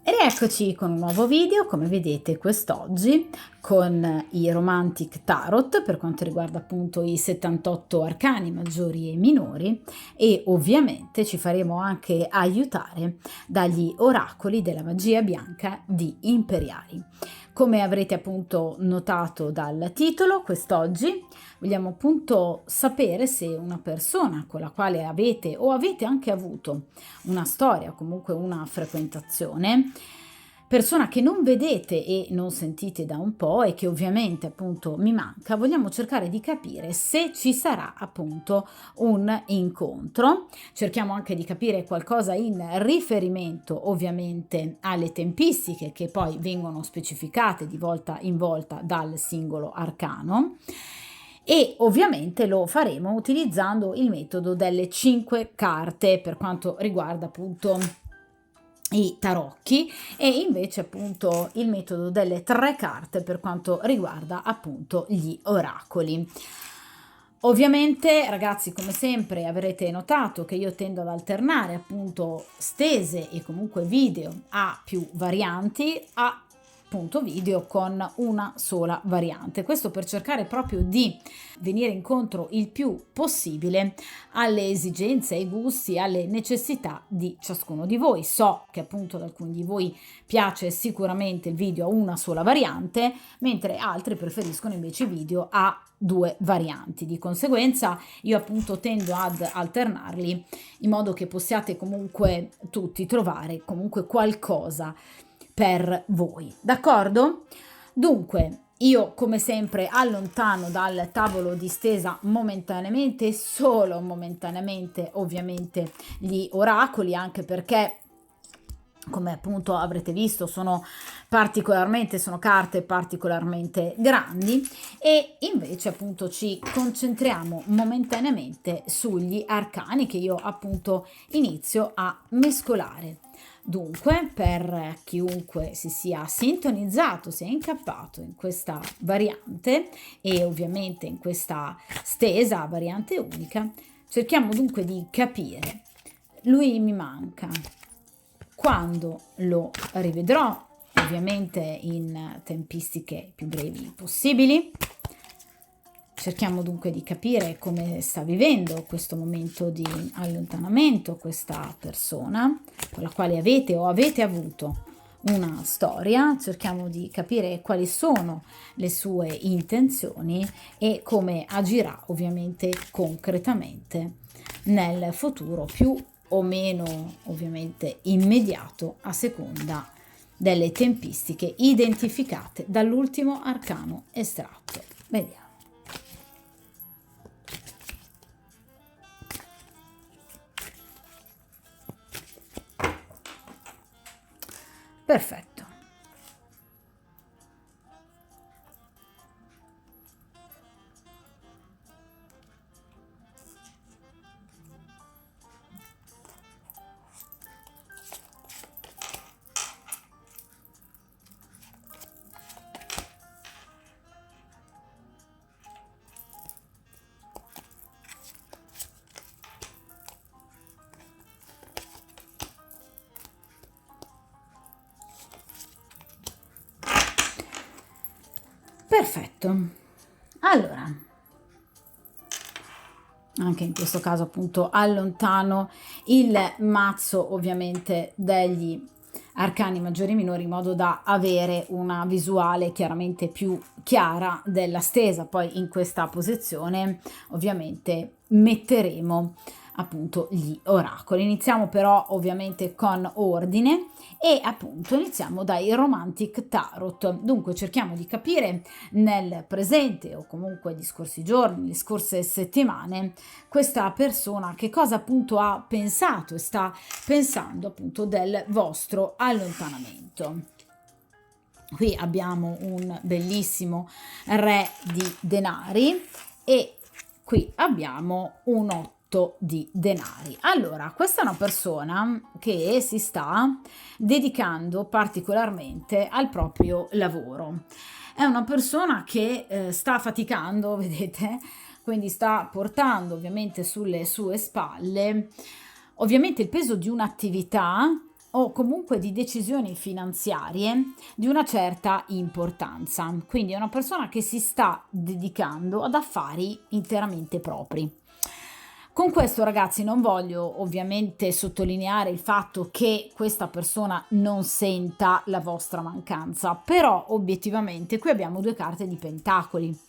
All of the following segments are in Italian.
E rieccoci con un nuovo video, come vedete quest'oggi, con i Romantic Tarot per quanto riguarda appunto i 78 arcani maggiori e minori, e ovviamente ci faremo anche aiutare dagli oracoli della magia bianca di Imperiali. Come avrete appunto notato dal titolo, quest'oggi vogliamo appunto sapere se una persona con la quale avete o avete anche avuto una storia, comunque una frequentazione, persona che non vedete e non sentite da un po' e che ovviamente appunto mi manca, vogliamo cercare di capire se ci sarà appunto un incontro. Cerchiamo anche di capire qualcosa in riferimento ovviamente alle tempistiche che poi vengono specificate di volta in volta dal singolo arcano. E ovviamente lo faremo utilizzando il metodo delle 5 carte per quanto riguarda appunto i tarocchi, e invece appunto il metodo delle 3 carte per quanto riguarda appunto gli oracoli. Ovviamente ragazzi, come sempre avrete notato che io tendo ad alternare appunto stese e comunque video a più varianti, a appunto video con una sola variante, questo per cercare proprio di venire incontro il più possibile alle esigenze, ai gusti, alle necessità di ciascuno di voi. So che appunto ad alcuni di voi piace sicuramente il video a una sola variante, mentre altri preferiscono invece i video a 2 varianti. Di conseguenza io appunto tendo ad alternarli in modo che possiate comunque tutti trovare comunque qualcosa per voi, d'accordo? Dunque io come sempre allontano dal tavolo di stesa momentaneamente, solo momentaneamente ovviamente, gli oracoli, anche perché come appunto avrete visto sono carte particolarmente grandi, e invece appunto ci concentriamo momentaneamente sugli arcani che io appunto inizio a mescolare. Dunque, per chiunque si sia sintonizzato, sia incappato in questa variante e ovviamente in questa stesa variante unica, cerchiamo dunque di capire: lui mi manca, quando lo rivedrò, ovviamente in tempistiche più brevi possibili. Cerchiamo dunque di capire come sta vivendo questo momento di allontanamento questa persona con la quale avete avuto una storia. Cerchiamo di capire quali sono le sue intenzioni e come agirà ovviamente concretamente nel futuro, più o meno ovviamente immediato, a seconda delle tempistiche identificate dall'ultimo arcano estratto. Vediamo. Perfetto. Perfetto. Allora, anche in questo caso appunto allontano il mazzo ovviamente degli arcani maggiori e minori in modo da avere una visuale chiaramente più chiara della stesa. Poi in questa posizione ovviamente metteremo appunto gli oracoli. Iniziamo però ovviamente con ordine e appunto iniziamo dai Romantic Tarot. Dunque cerchiamo di capire nel presente o comunque gli scorsi giorni, le scorse settimane, questa persona che cosa appunto ha pensato e sta pensando appunto del vostro allontanamento. Qui abbiamo un bellissimo re di denari e qui abbiamo un 8 di denari. Allora, questa è una persona che si sta dedicando particolarmente al proprio lavoro. È una persona che sta faticando, vedete, quindi sta portando ovviamente sulle sue spalle ovviamente il peso di un'attività o comunque di decisioni finanziarie di una certa importanza. Quindi è una persona che si sta dedicando ad affari interamente propri. Con questo, ragazzi, non voglio ovviamente sottolineare il fatto che questa persona non senta la vostra mancanza, però obiettivamente qui abbiamo due carte di pentacoli.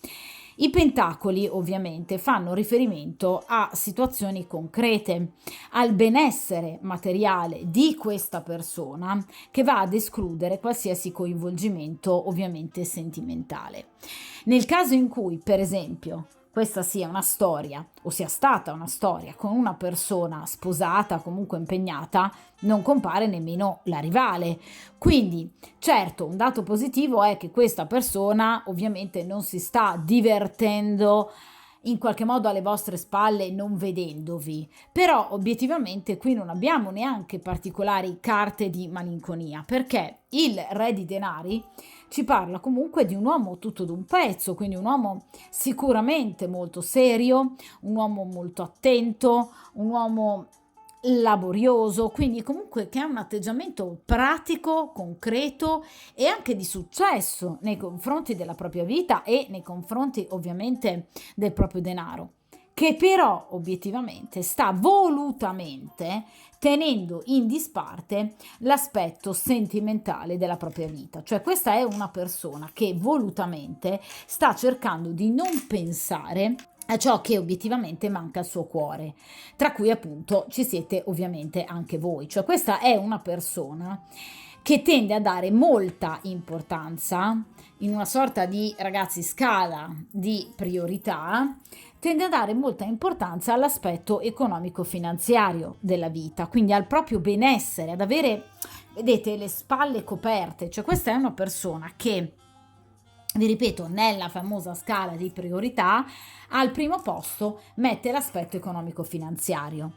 I pentacoli ovviamente fanno riferimento a situazioni concrete, al benessere materiale di questa persona, che va ad escludere qualsiasi coinvolgimento ovviamente sentimentale. Nel caso in cui, per esempio, questa sia una storia o sia stata una storia con una persona sposata, comunque impegnata, non compare nemmeno la rivale. Quindi, certo, un dato positivo è che questa persona ovviamente non si sta divertendo in qualche modo alle vostre spalle non vedendovi, però obiettivamente qui non abbiamo neanche particolari carte di malinconia, perché il re di denari ci parla comunque di un uomo tutto d'un pezzo, quindi un uomo sicuramente molto serio, un uomo molto attento, un uomo laborioso, quindi comunque che ha un atteggiamento pratico, concreto e anche di successo nei confronti della propria vita e nei confronti ovviamente del proprio denaro, che però obiettivamente sta volutamente tenendo in disparte l'aspetto sentimentale della propria vita. Cioè questa è una persona che volutamente sta cercando di non pensare a ciò che obiettivamente manca al suo cuore, tra cui appunto ci siete ovviamente anche voi. Cioè questa è una persona che tende a dare molta importanza in una sorta di, ragazzi, scala di priorità, tende a dare molta importanza all'aspetto economico-finanziario della vita, quindi al proprio benessere, ad avere, vedete, le spalle coperte. Cioè questa è una persona che, vi ripeto, nella famosa scala di priorità, al primo posto mette l'aspetto economico-finanziario.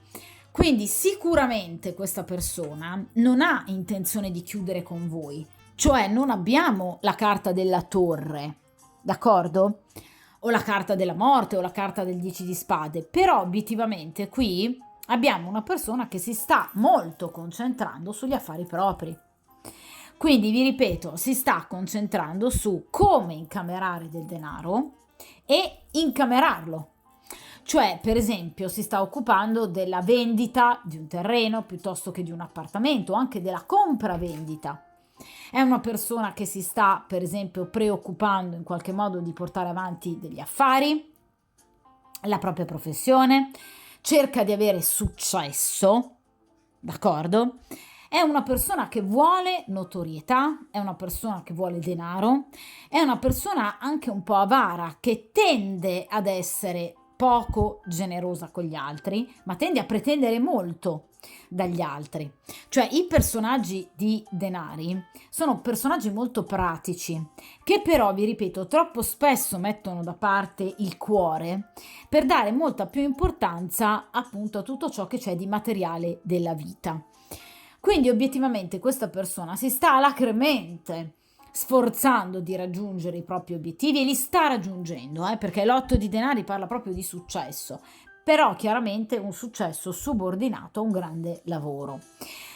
Quindi sicuramente questa persona non ha intenzione di chiudere con voi, cioè non abbiamo la carta della torre, d'accordo? O la carta della morte o la carta del 10 di spade, però obiettivamente qui abbiamo una persona che si sta molto concentrando sugli affari propri. Quindi vi ripeto, si sta concentrando su come incamerare del denaro e incamerarlo. Cioè, per esempio, si sta occupando della vendita di un terreno piuttosto che di un appartamento, o anche della compravendita. È una persona che si sta, per esempio, preoccupando in qualche modo di portare avanti degli affari, la propria professione, cerca di avere successo, d'accordo? È una persona che vuole notorietà, è una persona che vuole denaro, è una persona anche un po' avara, che tende ad essere poco generosa con gli altri, ma tende a pretendere molto dagli altri. Cioè i personaggi di denari sono personaggi molto pratici, che però, vi ripeto, troppo spesso mettono da parte il cuore per dare molta più importanza appunto a tutto ciò che c'è di materiale della vita. Quindi obiettivamente questa persona si sta alacremente sforzando di raggiungere i propri obiettivi e li sta raggiungendo, perché l'otto di denari parla proprio di successo, però chiaramente un successo subordinato a un grande lavoro.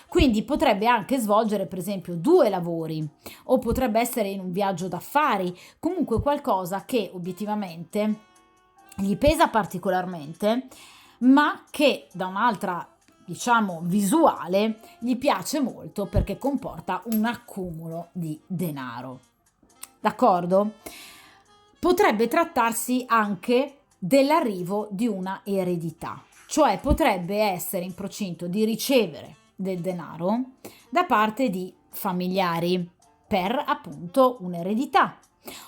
Quindi potrebbe anche svolgere per esempio 2 lavori o potrebbe essere in un viaggio d'affari, comunque qualcosa che obiettivamente gli pesa particolarmente, ma che da un'altra, diciamo, visuale gli piace molto perché comporta un accumulo di denaro. D'accordo? Potrebbe trattarsi anche dell'arrivo di una eredità, cioè potrebbe essere in procinto di ricevere del denaro da parte di familiari per appunto un'eredità,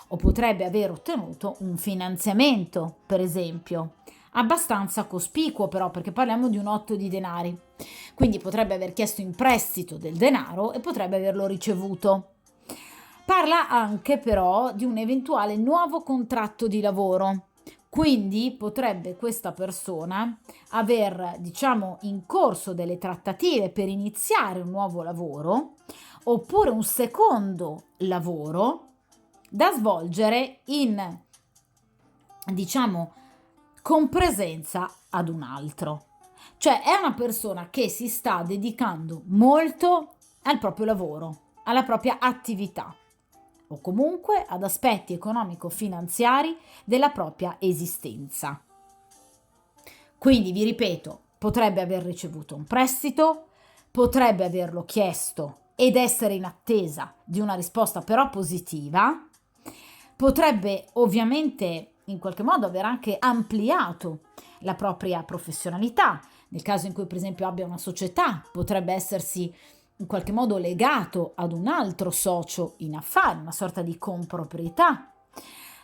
o potrebbe aver ottenuto un finanziamento, per esempio, abbastanza cospicuo però, perché parliamo di un 8 di denari, quindi potrebbe aver chiesto in prestito del denaro e potrebbe averlo ricevuto. Parla anche però di un eventuale nuovo contratto di lavoro, quindi potrebbe questa persona aver, diciamo, in corso delle trattative per iniziare un nuovo lavoro oppure un secondo lavoro da svolgere in, diciamo, con presenza ad un altro. Cioè è una persona che si sta dedicando molto al proprio lavoro, alla propria attività o comunque ad aspetti economico-finanziari della propria esistenza. Quindi vi ripeto, potrebbe aver ricevuto un prestito, potrebbe averlo chiesto ed essere in attesa di una risposta però positiva, potrebbe ovviamente in qualche modo aver anche ampliato la propria professionalità, nel caso in cui per esempio abbia una società, potrebbe essersi in qualche modo legato ad un altro socio in affari, una sorta di comproprietà.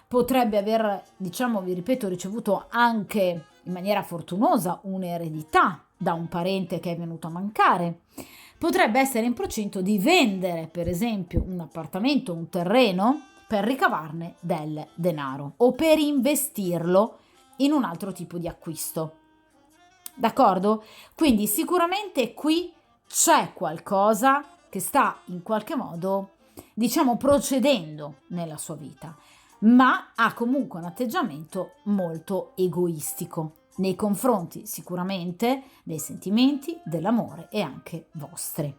Potrebbe aver, diciamo, vi ripeto, ricevuto anche in maniera fortunosa un'eredità da un parente che è venuto a mancare. Potrebbe essere in procinto di vendere, per esempio, un appartamento, un terreno, per ricavarne del denaro o per investirlo in un altro tipo di acquisto. D'accordo? Quindi sicuramente qui c'è qualcosa che sta in qualche modo, diciamo, procedendo nella sua vita, ma ha comunque un atteggiamento molto egoistico nei confronti sicuramente dei sentimenti, dell'amore e anche vostri.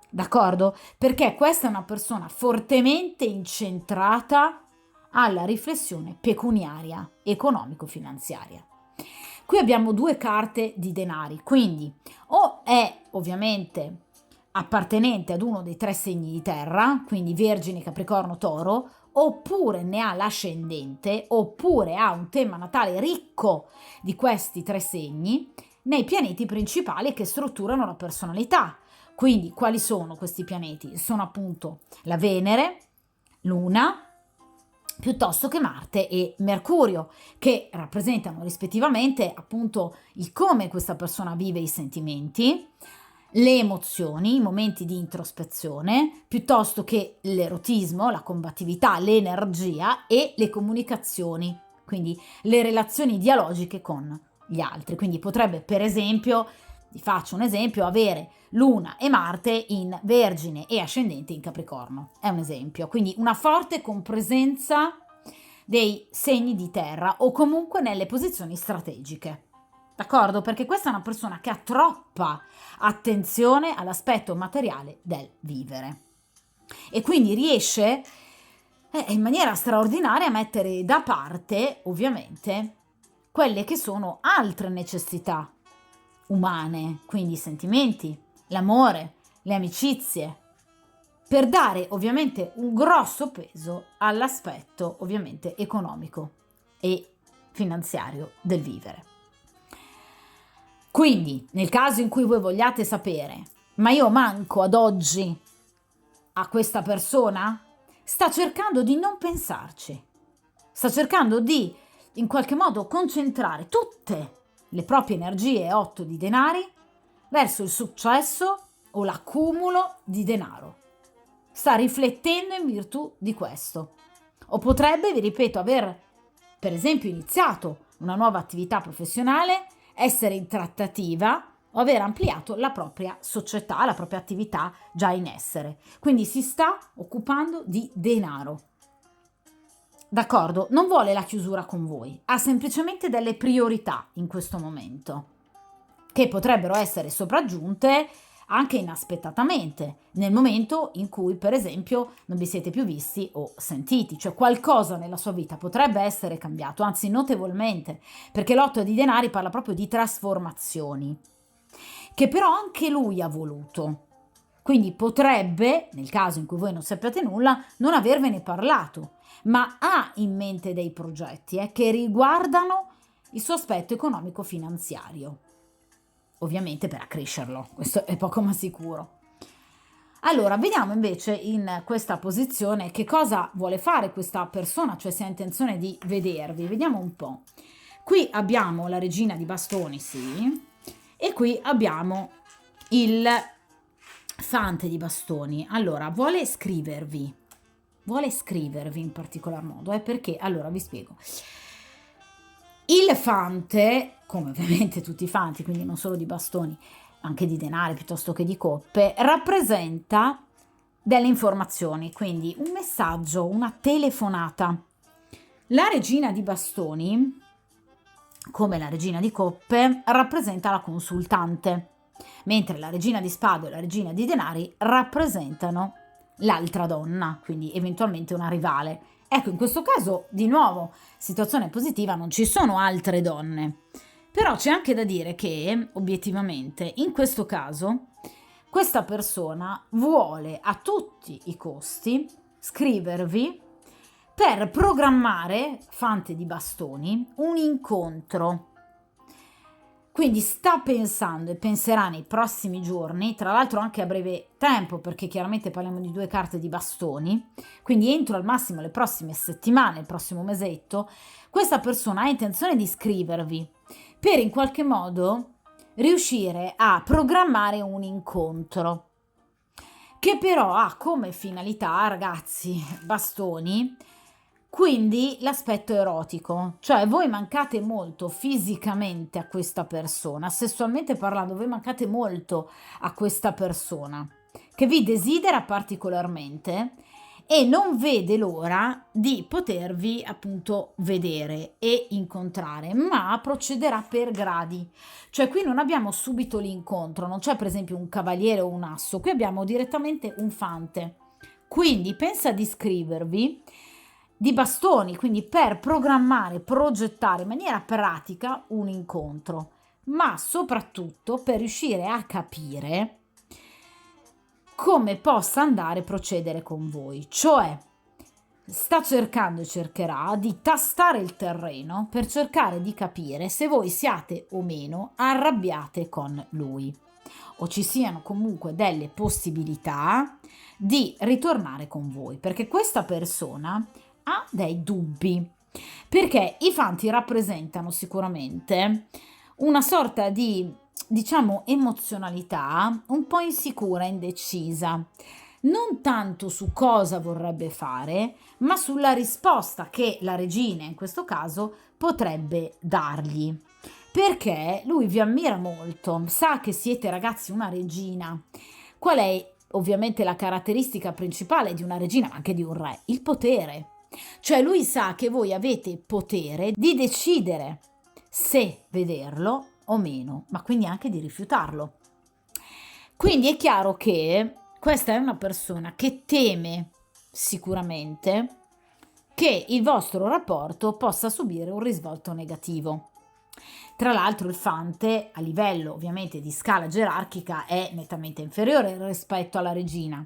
D'accordo? Perché questa è una persona fortemente incentrata alla riflessione pecuniaria, economico-finanziaria. Qui abbiamo due carte di denari, quindi o è ovviamente appartenente ad uno dei tre segni di terra, quindi Vergine, Capricorno, Toro, oppure ne ha l'ascendente, oppure ha un tema natale ricco di questi tre segni nei pianeti principali che strutturano la personalità. Quindi quali sono questi pianeti? Sono appunto la Venere, Luna, piuttosto che Marte e Mercurio, che rappresentano rispettivamente appunto il come questa persona vive i sentimenti, le emozioni, i momenti di introspezione, piuttosto che l'erotismo, la combattività, l'energia e le comunicazioni, quindi le relazioni dialogiche con gli altri. Quindi potrebbe, per esempio, vi faccio un esempio, avere Luna e Marte in Vergine e ascendente in Capricorno. È un esempio. Quindi una forte compresenza dei segni di terra o comunque nelle posizioni strategiche. D'accordo? Perché questa è una persona che ha troppa attenzione all'aspetto materiale del vivere e quindi riesce in maniera straordinaria a mettere da parte, ovviamente, quelle che sono altre necessità umane, quindi i sentimenti, l'amore, le amicizie, per dare ovviamente un grosso peso all'aspetto ovviamente economico e finanziario del vivere. Quindi, nel caso in cui voi vogliate sapere, ma io manco ad oggi a questa persona, sta cercando di non pensarci, sta cercando di in qualche modo concentrare tutte le proprie energie 8 di denari verso il successo o l'accumulo di denaro. Sta riflettendo in virtù di questo. O potrebbe, vi ripeto, aver per esempio iniziato una nuova attività professionale, essere in trattativa o aver ampliato la propria società, la propria attività già in essere. Quindi si sta occupando di denaro. D'accordo? Non vuole la chiusura con voi, ha semplicemente delle priorità in questo momento, che potrebbero essere sopraggiunte anche inaspettatamente, nel momento in cui, per esempio, non vi siete più visti o sentiti, cioè qualcosa nella sua vita potrebbe essere cambiato, anzi notevolmente, perché l'otto di denari parla proprio di trasformazioni, che però anche lui ha voluto. Quindi potrebbe, nel caso in cui voi non sappiate nulla, non avervene parlato, ma ha in mente dei progetti che riguardano il suo aspetto economico-finanziario. Ovviamente per accrescerlo, questo è poco ma sicuro. Allora, vediamo invece in questa posizione che cosa vuole fare questa persona, cioè se ha intenzione di vedervi. Vediamo un po'. Qui abbiamo la regina di bastoni, sì, e qui abbiamo il fante di bastoni. Allora, vuole scrivervi in particolar modo, perché, allora vi spiego. Il fante, come ovviamente tutti i fanti, quindi non solo di bastoni, anche di denari piuttosto che di coppe, rappresenta delle informazioni, quindi un messaggio, una telefonata. La regina di bastoni come la regina di coppe, rappresenta la consultante, mentre la regina di spade e la regina di denari rappresentano l'altra donna, quindi eventualmente una rivale. Ecco, in questo caso, di nuovo, situazione positiva, non ci sono altre donne. Però c'è anche da dire che, obiettivamente, in questo caso, questa persona vuole a tutti i costi scrivervi per programmare, fante di bastoni, un incontro. Quindi sta pensando e penserà nei prossimi giorni, tra l'altro anche a breve tempo, perché chiaramente parliamo di 2 carte di bastoni, quindi entro al massimo le prossime settimane, il prossimo mesetto, questa persona ha intenzione di scrivervi per in qualche modo riuscire a programmare un incontro che però ha come finalità, ragazzi, bastoni, quindi l'aspetto erotico, cioè voi mancate molto fisicamente a questa persona, sessualmente parlando, voi mancate molto a questa persona che vi desidera particolarmente e non vede l'ora di potervi appunto vedere e incontrare, ma procederà per gradi. Cioè qui non abbiamo subito l'incontro, non c'è per esempio un cavaliere o un asso, qui abbiamo direttamente un fante. Quindi pensa di scrivervi di bastoni, quindi per programmare, progettare in maniera pratica un incontro, ma soprattutto per riuscire a capire come possa andare a procedere con voi. Cioè sta cercando e cercherà di tastare il terreno per cercare di capire se voi siate o meno arrabbiate con lui o ci siano comunque delle possibilità di ritornare con voi, perché questa persona ha dei dubbi, perché i fanti rappresentano sicuramente una sorta di, diciamo, emozionalità un po' insicura, indecisa, non tanto su cosa vorrebbe fare, ma sulla risposta che la regina, in questo caso, potrebbe dargli. Perché lui vi ammira molto, sa che siete ragazzi una regina. Qual è ovviamente la caratteristica principale di una regina, ma anche di un re? Il potere. Cioè lui sa che voi avete potere di decidere se vederlo o meno, ma quindi anche di rifiutarlo. Quindi è chiaro che questa è una persona che teme sicuramente che il vostro rapporto possa subire un risvolto negativo. Tra l'altro il fante a livello ovviamente di scala gerarchica è nettamente inferiore rispetto alla regina,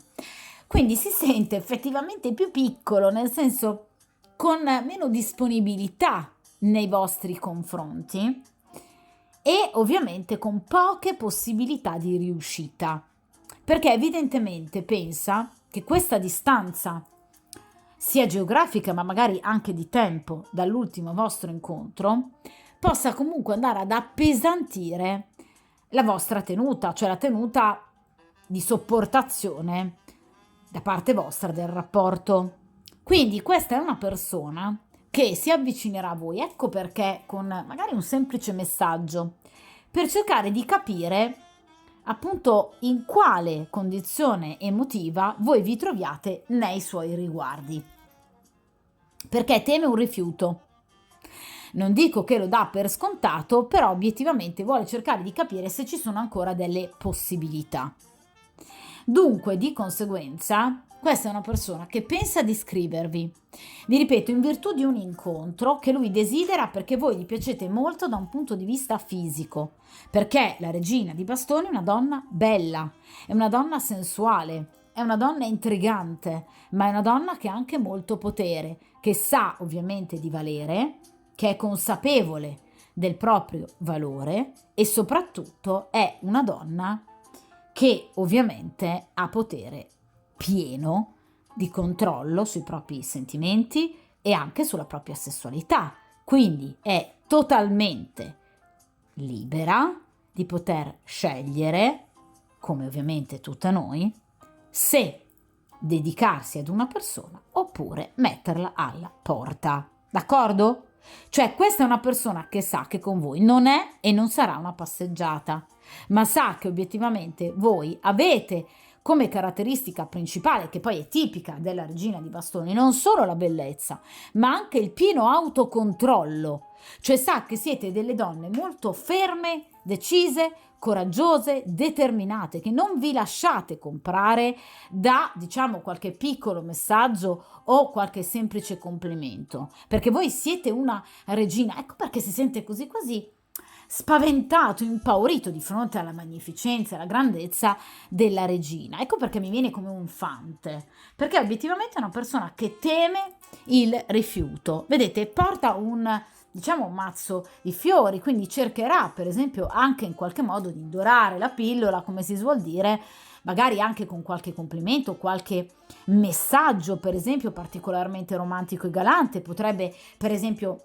quindi si sente effettivamente più piccolo, nel senso con meno disponibilità nei vostri confronti e ovviamente con poche possibilità di riuscita, perché evidentemente pensa che questa distanza sia geografica ma magari anche di tempo dall'ultimo vostro incontro possa comunque andare ad appesantire la vostra tenuta, cioè la tenuta di sopportazione da parte vostra del rapporto. Quindi questa è una persona che si avvicinerà a voi, ecco perché con magari un semplice messaggio, per cercare di capire appunto in quale condizione emotiva voi vi troviate nei suoi riguardi. Perché teme un rifiuto. Non dico che lo dà per scontato, però obiettivamente vuole cercare di capire se ci sono ancora delle possibilità. Dunque, di conseguenza, questa è una persona che pensa di scrivervi, vi ripeto, in virtù di un incontro che lui desidera perché voi gli piacete molto da un punto di vista fisico, perché la regina di bastoni è una donna bella, è una donna sensuale, è una donna intrigante, ma è una donna che ha anche molto potere, che sa ovviamente di valere, che è consapevole del proprio valore e soprattutto è una donna che ovviamente ha potere pieno di controllo sui propri sentimenti e anche sulla propria sessualità. Quindi è totalmente libera di poter scegliere, come ovviamente tutte noi, se dedicarsi ad una persona oppure metterla alla porta. D'accordo? Cioè questa è una persona che sa che con voi non è e non sarà una passeggiata, ma sa che obiettivamente voi avete come caratteristica principale, che poi è tipica della regina di bastoni, non solo la bellezza, ma anche il pieno autocontrollo. Cioè sa che siete delle donne molto ferme, decise, coraggiose, determinate, che non vi lasciate comprare da, diciamo, qualche piccolo messaggio o qualche semplice complimento, perché voi siete una regina. Ecco perché si sente così quasi spaventato, impaurito di fronte alla magnificenza e alla grandezza della regina. Ecco perché mi viene come un fante, perché obiettivamente è una persona che teme il rifiuto. Vedete, porta un, diciamo, un mazzo di fiori, quindi cercherà per esempio anche in qualche modo di dorare la pillola, come si suol dire, magari anche con qualche complimento, qualche messaggio per esempio particolarmente romantico e galante. Potrebbe per esempio,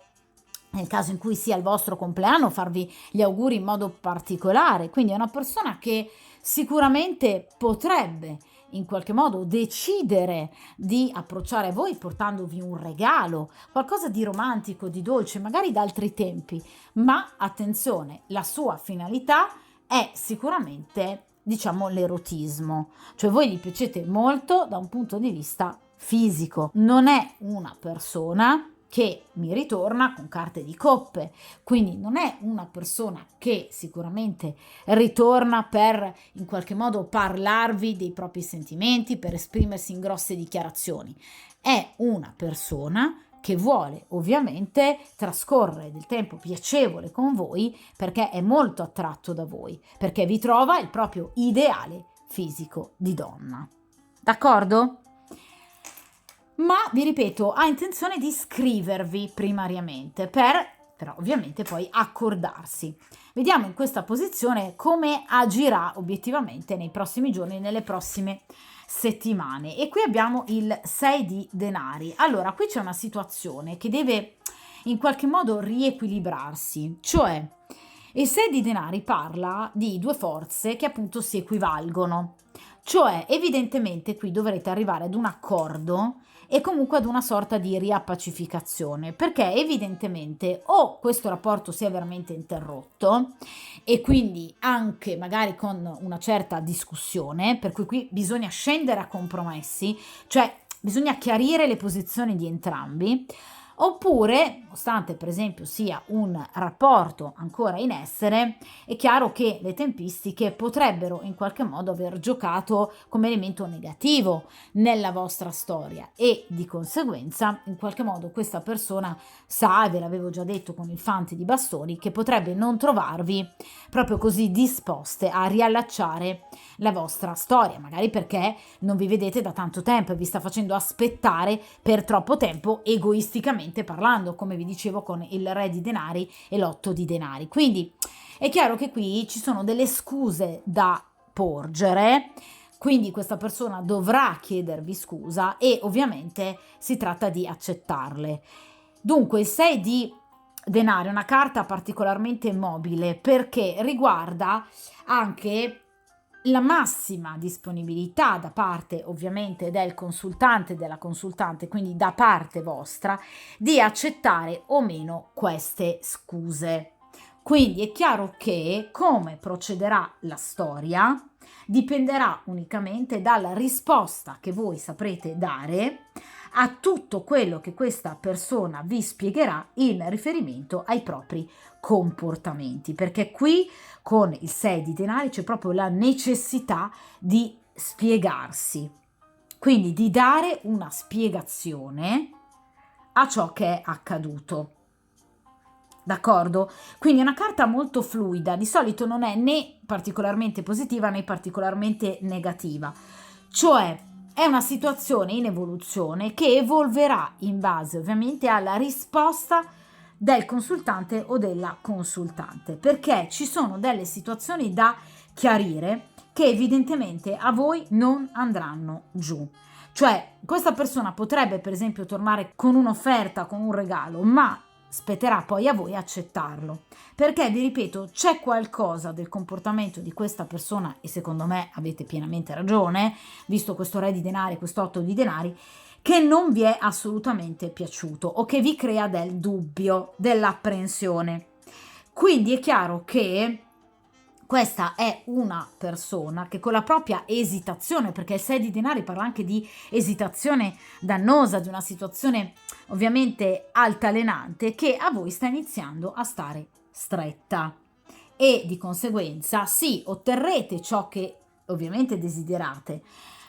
nel caso in cui sia il vostro compleanno, farvi gli auguri in modo particolare. Quindi è una persona che sicuramente potrebbe in qualche modo decidere di approcciare a voi portandovi un regalo, qualcosa di romantico, di dolce, magari da altri tempi. Ma attenzione, la sua finalità è sicuramente, diciamo, l'erotismo. Cioè voi gli piacete molto da un punto di vista fisico. Non è una persona che mi ritorna con carte di coppe, quindi non è una persona che sicuramente ritorna per in qualche modo parlarvi dei propri sentimenti, per esprimersi in grosse dichiarazioni. È una persona che vuole ovviamente trascorrere del tempo piacevole con voi perché è molto attratto da voi, perché vi trova il proprio ideale fisico di donna. D'accordo? Ma vi ripeto, ha intenzione di scrivervi primariamente per ovviamente poi accordarsi. Vediamo in questa posizione come agirà obiettivamente nei prossimi giorni, nelle prossime settimane. E qui abbiamo il 6 di denari. Allora, qui c'è una situazione che deve in qualche modo riequilibrarsi, cioè il 6 di denari parla di due forze che appunto si equivalgono, cioè evidentemente qui dovrete arrivare ad un accordo e comunque ad una sorta di riappacificazione, perché evidentemente o questo rapporto si è veramente interrotto e quindi anche magari con una certa discussione, per cui qui bisogna scendere a compromessi, cioè bisogna chiarire le posizioni di entrambi. Oppure, nonostante per esempio sia un rapporto ancora in essere, è chiaro che le tempistiche potrebbero in qualche modo aver giocato come elemento negativo nella vostra storia e di conseguenza in qualche modo questa persona sa, e ve l'avevo già detto con il fante di bastoni, che potrebbe non trovarvi proprio così disposte a riallacciare la vostra storia, magari perché non vi vedete da tanto tempo e vi sta facendo aspettare per troppo tempo, egoisticamente parlando, come vi dicevo con il re di denari e l'otto di denari. Quindi è chiaro che qui ci sono delle scuse da porgere, quindi questa persona dovrà chiedervi scusa e ovviamente si tratta di accettarle. Dunque il 6 di denari è una carta particolarmente mobile perché riguarda anche la massima disponibilità da parte ovviamente del consultante, della consultante, quindi da parte vostra, di accettare o meno queste scuse. Quindi è chiaro che come procederà la storia dipenderà unicamente dalla risposta che voi saprete dare a tutto quello che questa persona vi spiegherà in riferimento ai propri comportamenti, perché qui con il 6 di denari c'è proprio la necessità di spiegarsi, quindi di dare una spiegazione a ciò che è accaduto. D'accordo? Quindi è una carta molto fluida, di solito non è né particolarmente positiva né particolarmente negativa, cioè è una situazione in evoluzione che evolverà in base ovviamente alla risposta del consultante o della consultante, perché ci sono delle situazioni da chiarire che evidentemente a voi non andranno giù. Cioè questa persona potrebbe per esempio tornare con un'offerta, con un regalo, ma spetterà poi a voi accettarlo, perché vi ripeto c'è qualcosa del comportamento di questa persona, e secondo me avete pienamente ragione visto questo re di denari, quest'otto di denari, che non vi è assolutamente piaciuto o che vi crea del dubbio, dell'apprensione. Quindi è chiaro che questa è una persona che con la propria esitazione, perché il 6 di denari parla anche di esitazione dannosa, di una situazione ovviamente altalenante, che a voi sta iniziando a stare stretta e di conseguenza sì, otterrete ciò che ovviamente desiderate,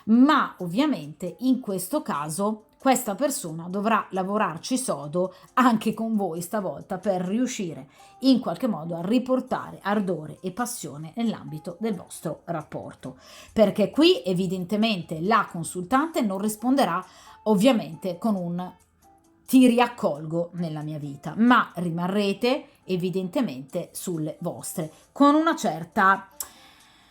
ma ovviamente in questo caso questa persona dovrà lavorarci sodo anche con voi stavolta per riuscire in qualche modo a riportare ardore e passione nell'ambito del vostro rapporto, perché qui evidentemente la consultante non risponderà ovviamente con un ti riaccolgo nella mia vita, ma rimarrete evidentemente sulle vostre con una certa,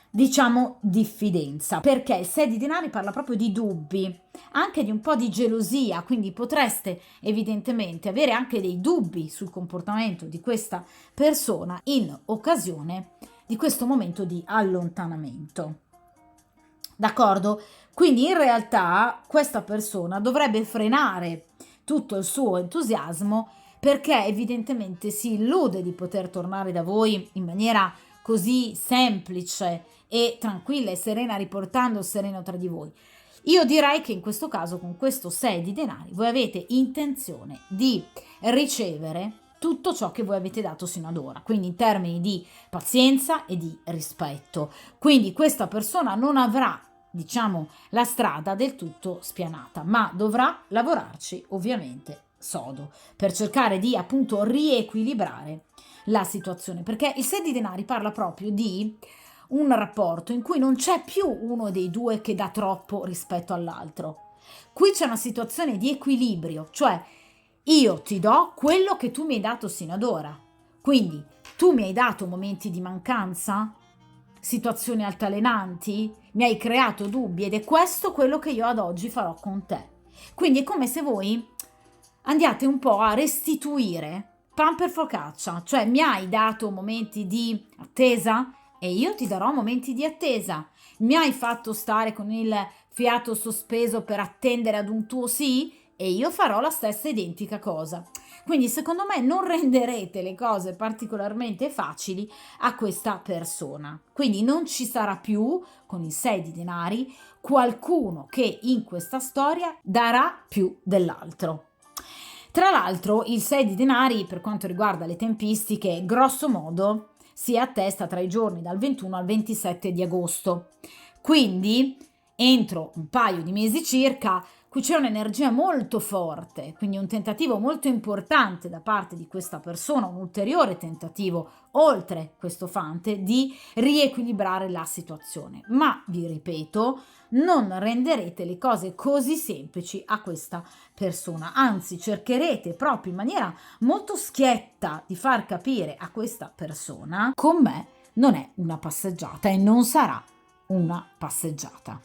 diciamo, diffidenza, perché il 6 di denari parla proprio di dubbi, anche di un po' di gelosia, quindi potreste evidentemente avere anche dei dubbi sul comportamento di questa persona in occasione di questo momento di allontanamento. D'accordo? Quindi in realtà questa persona dovrebbe frenare tutto il suo entusiasmo perché evidentemente si illude di poter tornare da voi in maniera così semplice e tranquilla e serena, riportando il sereno tra di voi. Io direi che in questo caso, con questo 6 di denari, voi avete intenzione di ricevere tutto ciò che voi avete dato sino ad ora, quindi in termini di pazienza e di rispetto. Quindi questa persona non avrà, diciamo, la strada del tutto spianata, ma dovrà lavorarci ovviamente sodo per cercare di appunto riequilibrare la situazione, perché il 6 di denari parla proprio di un rapporto in cui non c'è più uno dei due che dà troppo rispetto all'altro. Qui c'è una situazione di equilibrio, cioè io ti do quello che tu mi hai dato sino ad ora. Quindi tu mi hai dato momenti di mancanza, situazioni altalenanti, mi hai creato dubbi ed è questo quello che io ad oggi farò con te. Quindi è come se voi andiate un po' a restituire pan per focaccia, cioè mi hai dato momenti di attesa e io ti darò momenti di attesa. Mi hai fatto stare con il fiato sospeso per attendere ad un tuo sì e io farò la stessa identica cosa. Quindi secondo me non renderete le cose particolarmente facili a questa persona. Quindi non ci sarà più, con il 6 di denari, qualcuno che in questa storia darà più dell'altro. Tra l'altro il 6 di denari, per quanto riguarda le tempistiche, grosso modo si attesta tra i giorni dal 21 al 27 di agosto. Quindi entro un paio di mesi circa, qui c'è un'energia molto forte, quindi un tentativo molto importante da parte di questa persona, un ulteriore tentativo oltre questo fante di riequilibrare la situazione. Ma vi ripeto, non renderete le cose così semplici a questa persona, anzi cercherete proprio in maniera molto schietta di far capire a questa persona con me non è una passeggiata e non sarà una passeggiata.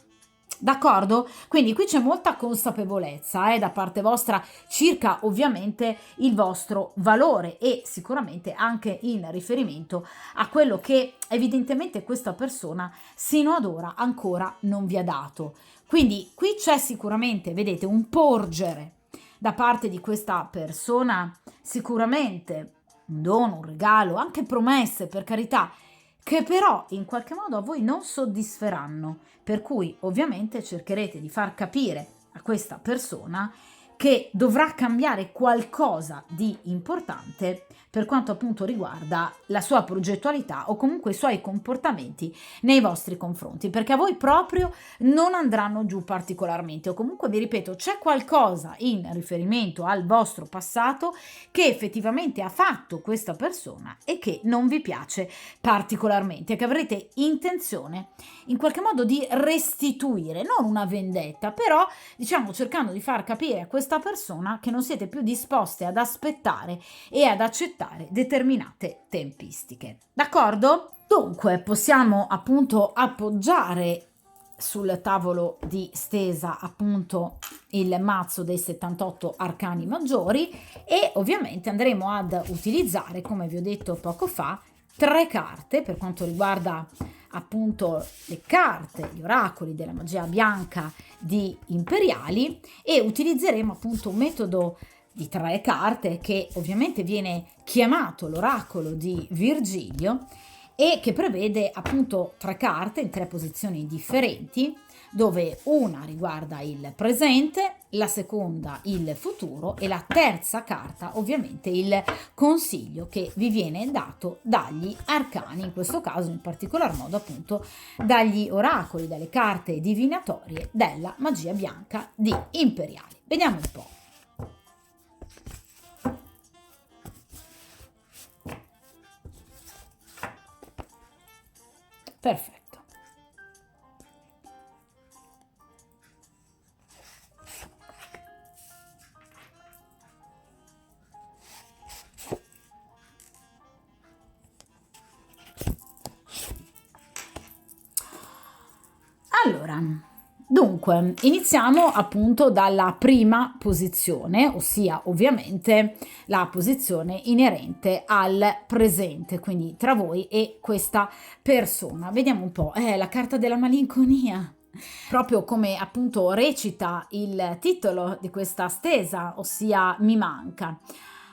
D'accordo? Quindi qui c'è molta consapevolezza da parte vostra circa ovviamente il vostro valore e sicuramente anche in riferimento a quello che evidentemente questa persona sino ad ora ancora non vi ha dato. Quindi qui c'è sicuramente, vedete, un porgere da parte di questa persona, sicuramente un dono, un regalo, anche promesse, per carità, che però in qualche modo a voi non soddisferanno, per cui ovviamente cercherete di far capire a questa persona che dovrà cambiare qualcosa di importante per quanto appunto riguarda la sua progettualità o comunque i suoi comportamenti nei vostri confronti, perché a voi proprio non andranno giù particolarmente, o comunque vi ripeto c'è qualcosa in riferimento al vostro passato che effettivamente ha fatto questa persona e che non vi piace particolarmente, che avrete intenzione in qualche modo di restituire, non una vendetta, però diciamo cercando di far capire a questa persona che non siete più disposte ad aspettare e ad accettare determinate tempistiche. D'accordo? Dunque possiamo appunto appoggiare sul tavolo di stesa appunto il mazzo dei 78 arcani maggiori e ovviamente andremo ad utilizzare, come vi ho detto poco fa, 3 carte per quanto riguarda appunto le carte, gli oracoli della magia bianca di Imperiali, e utilizzeremo appunto un metodo di 3 carte che ovviamente viene chiamato l'oracolo di Virgilio e che prevede appunto 3 carte in 3 posizioni differenti, dove una riguarda il presente, la seconda il futuro e la terza carta ovviamente il consiglio che vi viene dato dagli arcani, in questo caso in particolar modo appunto dagli oracoli, dalle carte divinatorie della magia bianca di Imperiali. Vediamo un po'. Perfetto. Allora, dunque, iniziamo appunto dalla prima posizione, ossia ovviamente la posizione inerente al presente, quindi tra voi e questa persona. Vediamo un po', la carta della malinconia, proprio come appunto recita il titolo di questa stesa, ossia mi manca.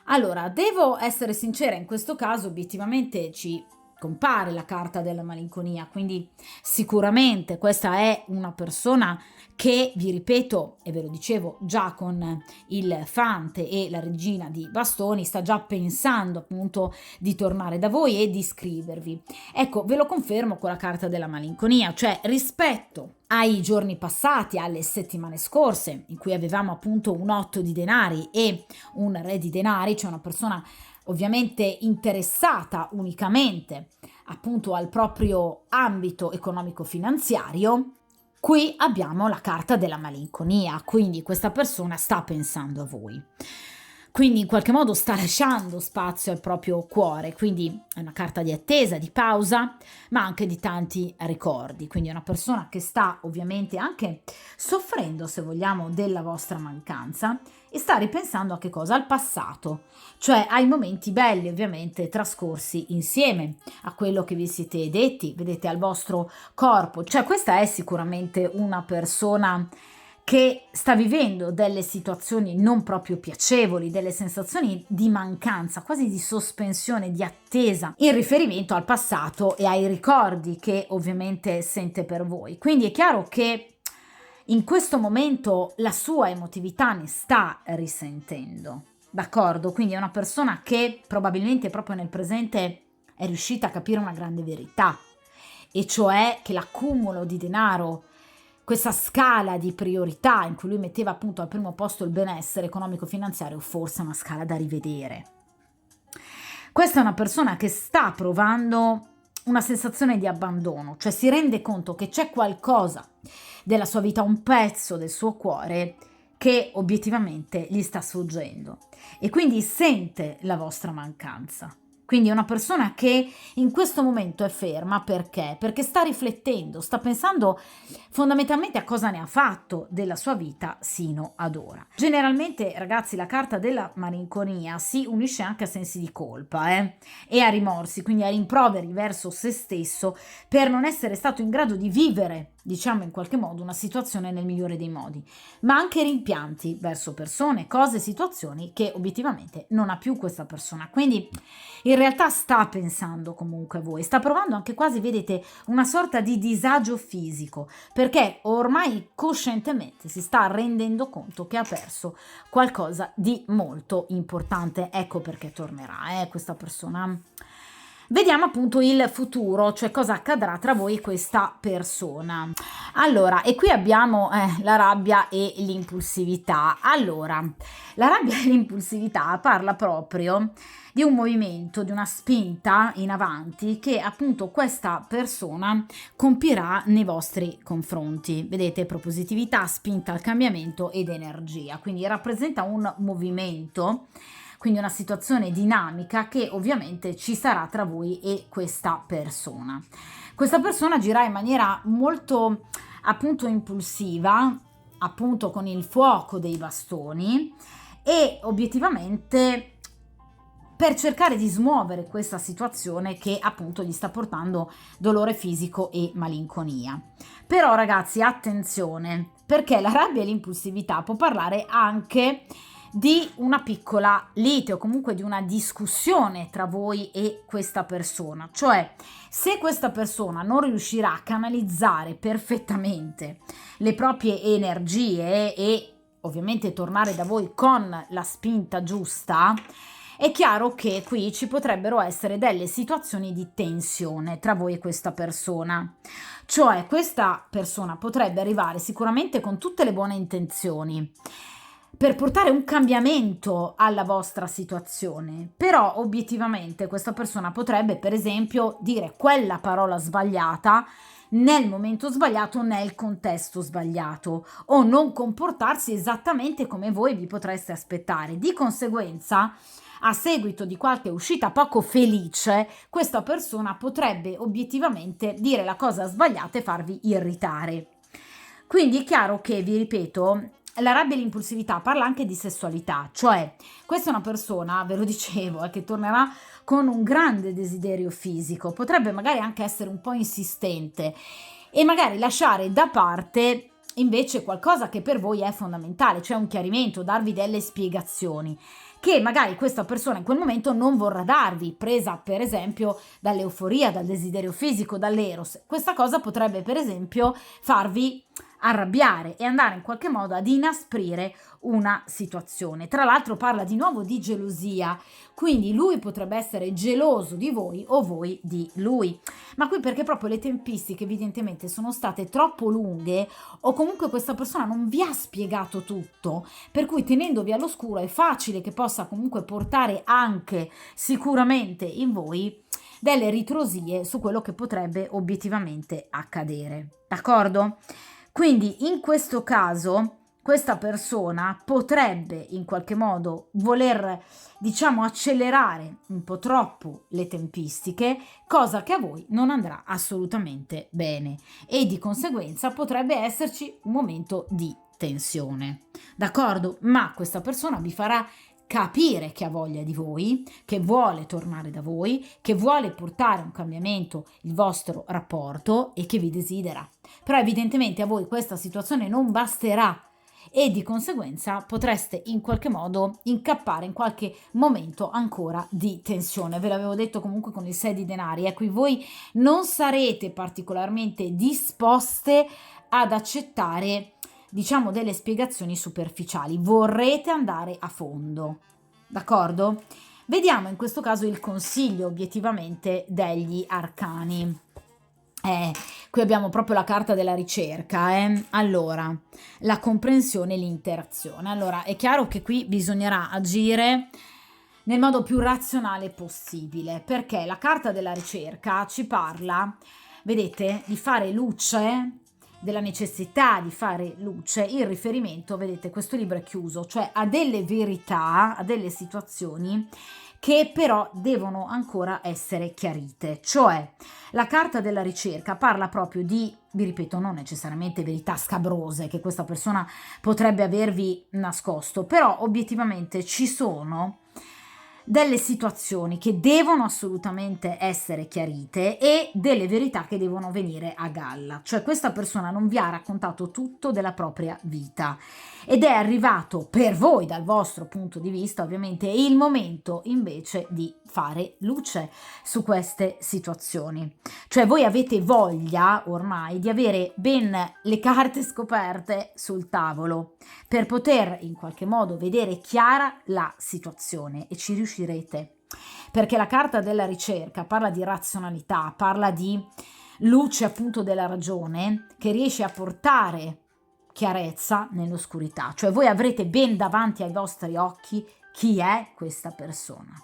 Allora, devo essere sincera, in questo caso obiettivamente ci compare la carta della malinconia, quindi sicuramente questa è una persona che, vi ripeto, e ve lo dicevo già con il fante e la regina di bastoni, sta già pensando appunto di tornare da voi e di scrivervi. Ecco, ve lo confermo con la carta della malinconia, cioè rispetto ai giorni passati, alle settimane scorse, in cui avevamo appunto un 8 di denari e un re di denari, cioè una persona ovviamente interessata unicamente appunto al proprio ambito economico-finanziario, qui abbiamo la carta della malinconia, quindi questa persona sta pensando a voi. Quindi in qualche modo sta lasciando spazio al proprio cuore, quindi è una carta di attesa, di pausa, ma anche di tanti ricordi. Quindi è una persona che sta ovviamente anche soffrendo, se vogliamo, della vostra mancanza e sta ripensando a che cosa? Al passato, cioè ai momenti belli ovviamente trascorsi insieme, a quello che vi siete detti, vedete, al vostro corpo. Cioè questa è sicuramente una persona che sta vivendo delle situazioni non proprio piacevoli, delle sensazioni di mancanza, quasi di sospensione, di attesa in riferimento al passato e ai ricordi che ovviamente sente per voi. Quindi è chiaro che in questo momento la sua emotività ne sta risentendo, d'accordo? Quindi è una persona che probabilmente proprio nel presente è riuscita a capire una grande verità, e cioè che l'accumulo di denaro, questa scala di priorità in cui lui metteva appunto al primo posto il benessere economico-finanziario, forse è una scala da rivedere. Questa è una persona che sta provando una sensazione di abbandono, cioè si rende conto che c'è qualcosa della sua vita, un pezzo del suo cuore che obiettivamente gli sta sfuggendo e quindi sente la vostra mancanza. Quindi è una persona che in questo momento è ferma perché? Perché sta riflettendo, sta pensando fondamentalmente a cosa ne ha fatto della sua vita sino ad ora. Generalmente, ragazzi, la carta della malinconia si unisce anche a sensi di colpa e a rimorsi, quindi a rimproveri verso se stesso per non essere stato in grado di vivere, diciamo in qualche modo, una situazione nel migliore dei modi, ma anche rimpianti verso persone, cose, situazioni che obiettivamente non ha più questa persona. Quindi in realtà sta pensando comunque a voi, sta provando anche quasi, vedete, una sorta di disagio fisico, perché ormai coscientemente si sta rendendo conto che ha perso qualcosa di molto importante. Ecco perché tornerà questa persona. Vediamo appunto il futuro, cioè cosa accadrà tra voi e questa persona. Allora, e qui abbiamo la rabbia e l'impulsività. Allora, la rabbia e l'impulsività parla proprio di un movimento, di una spinta in avanti che appunto questa persona compirà nei vostri confronti. Vedete, propositività, spinta al cambiamento ed energia, quindi rappresenta un movimento, quindi una situazione dinamica che ovviamente ci sarà tra voi e questa persona. Questa persona agirà in maniera molto appunto impulsiva, appunto con il fuoco dei bastoni, e obiettivamente per cercare di smuovere questa situazione che appunto gli sta portando dolore fisico e malinconia. Però ragazzi, attenzione, perché la rabbia e l'impulsività può parlare anche di una piccola lite o comunque di una discussione tra voi e questa persona. Cioè, se questa persona non riuscirà a canalizzare perfettamente le proprie energie e ovviamente tornare da voi con la spinta giusta, è chiaro che qui ci potrebbero essere delle situazioni di tensione tra voi e questa persona. Cioè, questa persona potrebbe arrivare sicuramente con tutte le buone intenzioni per portare un cambiamento alla vostra situazione, però obiettivamente questa persona potrebbe, per esempio, dire quella parola sbagliata nel momento sbagliato, nel contesto sbagliato, o non comportarsi esattamente come voi vi potreste aspettare. Di conseguenza, a seguito di qualche uscita poco felice, questa persona potrebbe obiettivamente dire la cosa sbagliata e farvi irritare. Quindi è chiaro che, vi ripeto, la rabbia e l'impulsività parla anche di sessualità, cioè questa è una persona, ve lo dicevo, che tornerà con un grande desiderio fisico, potrebbe magari anche essere un po' insistente e magari lasciare da parte invece qualcosa che per voi è fondamentale, cioè un chiarimento, darvi delle spiegazioni che magari questa persona in quel momento non vorrà darvi, presa per esempio dall'euforia, dal desiderio fisico, dall'eros. Questa cosa potrebbe per esempio farvi arrabbiare e andare in qualche modo ad inasprire una situazione. Tra l'altro parla di nuovo di gelosia, quindi lui potrebbe essere geloso di voi o voi di lui. Ma qui perché proprio le tempistiche evidentemente sono state troppo lunghe o comunque questa persona non vi ha spiegato tutto, per cui tenendovi all'oscuro è facile che possa comunque portare anche sicuramente in voi delle ritrosie su quello che potrebbe obiettivamente accadere. D'accordo? Quindi in questo caso questa persona potrebbe in qualche modo voler, diciamo, accelerare un po' troppo le tempistiche, cosa che a voi non andrà assolutamente bene e di conseguenza potrebbe esserci un momento di tensione. D'accordo? Ma questa persona vi farà capire che ha voglia di voi, che vuole tornare da voi, che vuole portare un cambiamento il vostro rapporto e che vi desidera. Però evidentemente a voi questa situazione non basterà e di conseguenza potreste in qualche modo incappare in qualche momento ancora di tensione. Ve l'avevo detto comunque con il 6 di denari, ecco, voi non sarete particolarmente disposte ad accettare, diciamo, delle spiegazioni superficiali, vorrete andare a fondo, d'accordo? Vediamo in questo caso il consiglio obiettivamente degli arcani. Qui abbiamo proprio la carta della ricerca, allora, la comprensione e l'interazione. Allora, è chiaro che qui bisognerà agire nel modo più razionale possibile, perché la carta della ricerca ci parla, vedete, di fare luce, della necessità di fare luce in riferimento, vedete, questo libro è chiuso, cioè a delle verità, a delle situazioni che però devono ancora essere chiarite. Cioè, la carta della ricerca parla proprio di, vi ripeto, non necessariamente verità scabrose che questa persona potrebbe avervi nascosto, però obiettivamente ci sono delle situazioni che devono assolutamente essere chiarite e delle verità che devono venire a galla. Cioè questa persona non vi ha raccontato tutto della propria vita ed è arrivato per voi, dal vostro punto di vista ovviamente, il momento invece di fare luce su queste situazioni. Cioè voi avete voglia ormai di avere ben le carte scoperte sul tavolo per poter in qualche modo vedere chiara la situazione e ci riuscirete, perché la carta della ricerca parla di razionalità, parla di luce appunto della ragione che riesce a portare chiarezza nell'oscurità, cioè voi avrete ben davanti ai vostri occhi chi è questa persona.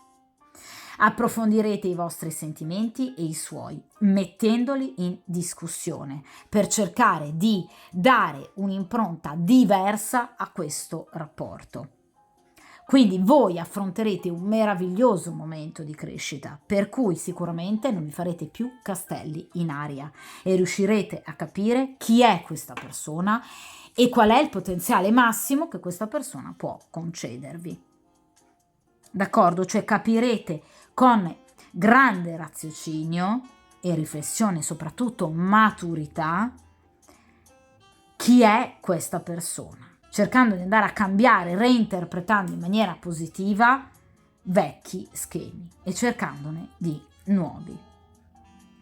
Approfondirete i vostri sentimenti e i suoi, mettendoli in discussione per cercare di dare un'impronta diversa a questo rapporto. Quindi voi affronterete un meraviglioso momento di crescita, per cui sicuramente non vi farete più castelli in aria e riuscirete a capire chi è questa persona e qual è il potenziale massimo che questa persona può concedervi. D'accordo? Cioè capirete con grande raziocinio e riflessione, soprattutto maturità, chi è questa persona cercando di andare a cambiare, reinterpretando in maniera positiva vecchi schemi e cercandone di nuovi.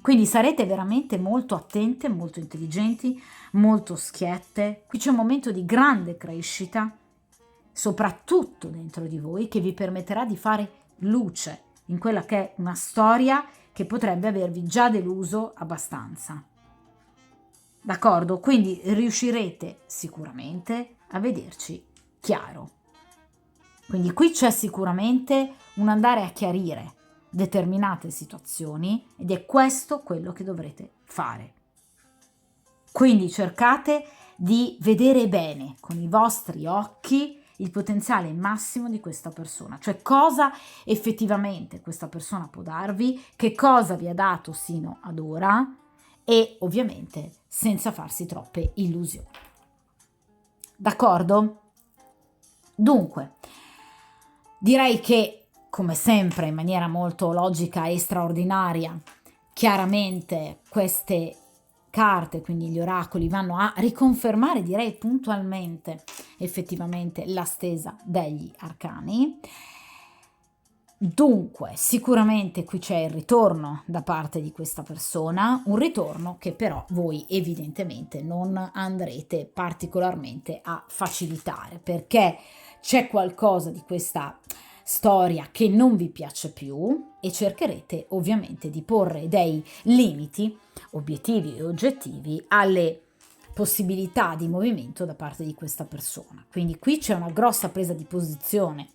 Quindi sarete veramente molto attente, molto intelligenti, molto schiette. Qui c'è un momento di grande crescita, soprattutto dentro di voi, che vi permetterà di fare luce in quella che è una storia che potrebbe avervi già deluso abbastanza. D'accordo? Quindi riuscirete sicuramente a vederci chiaro. Quindi qui c'è sicuramente un andare a chiarire determinate situazioni ed è questo quello che dovrete fare. Quindi cercate di vedere bene con i vostri occhi il potenziale massimo di questa persona, cioè cosa effettivamente questa persona può darvi, che cosa vi ha dato sino ad ora e ovviamente senza farsi troppe illusioni. D'accordo? Dunque, direi che, come sempre, in maniera molto logica e straordinaria, chiaramente queste carte, quindi gli oracoli, vanno a riconfermare, direi puntualmente, effettivamente la stesa degli arcani. Dunque, sicuramente qui c'è il ritorno da parte di questa persona, un ritorno che però voi evidentemente non andrete particolarmente a facilitare, perché c'è qualcosa di questa storia che non vi piace più e cercherete ovviamente di porre dei limiti obiettivi e oggettivi alle possibilità di movimento da parte di questa persona. Quindi qui c'è una grossa presa di posizione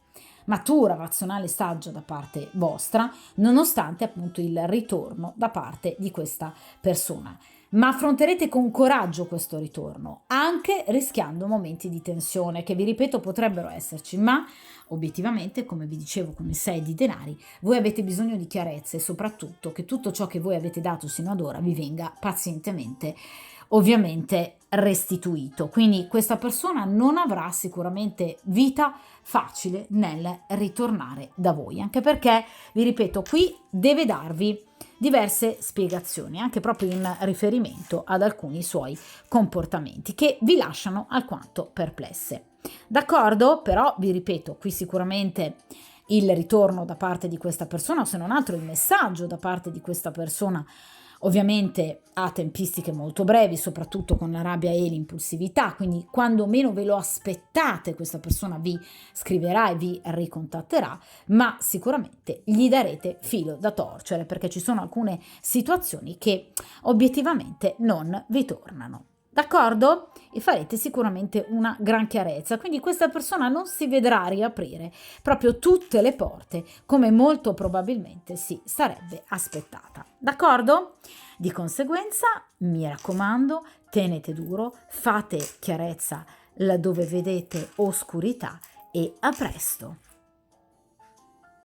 matura, razionale, saggia da parte vostra, nonostante appunto il ritorno da parte di questa persona. Ma affronterete con coraggio questo ritorno, anche rischiando momenti di tensione che, vi ripeto, potrebbero esserci, ma obiettivamente, come vi dicevo con il 6 di denari, voi avete bisogno di chiarezza e soprattutto che tutto ciò che voi avete dato sino ad ora vi venga pazientemente ovviamente restituito. Quindi questa persona non avrà sicuramente vita facile nel ritornare da voi, anche perché, vi ripeto, qui deve darvi diverse spiegazioni, anche proprio in riferimento ad alcuni suoi comportamenti che vi lasciano alquanto perplesse. D'accordo? Però vi ripeto, qui sicuramente il ritorno da parte di questa persona, o se non altro il messaggio da parte di questa persona, ovviamente ha tempistiche molto brevi, soprattutto con la rabbia e l'impulsività, quindi quando meno ve lo aspettate questa persona vi scriverà e vi ricontatterà, ma sicuramente gli darete filo da torcere perché ci sono alcune situazioni che obiettivamente non vi tornano. D'accordo? E farete sicuramente una gran chiarezza, quindi questa persona non si vedrà riaprire proprio tutte le porte come molto probabilmente si sarebbe aspettata. D'accordo? Di conseguenza, mi raccomando, tenete duro, fate chiarezza laddove vedete oscurità e a presto!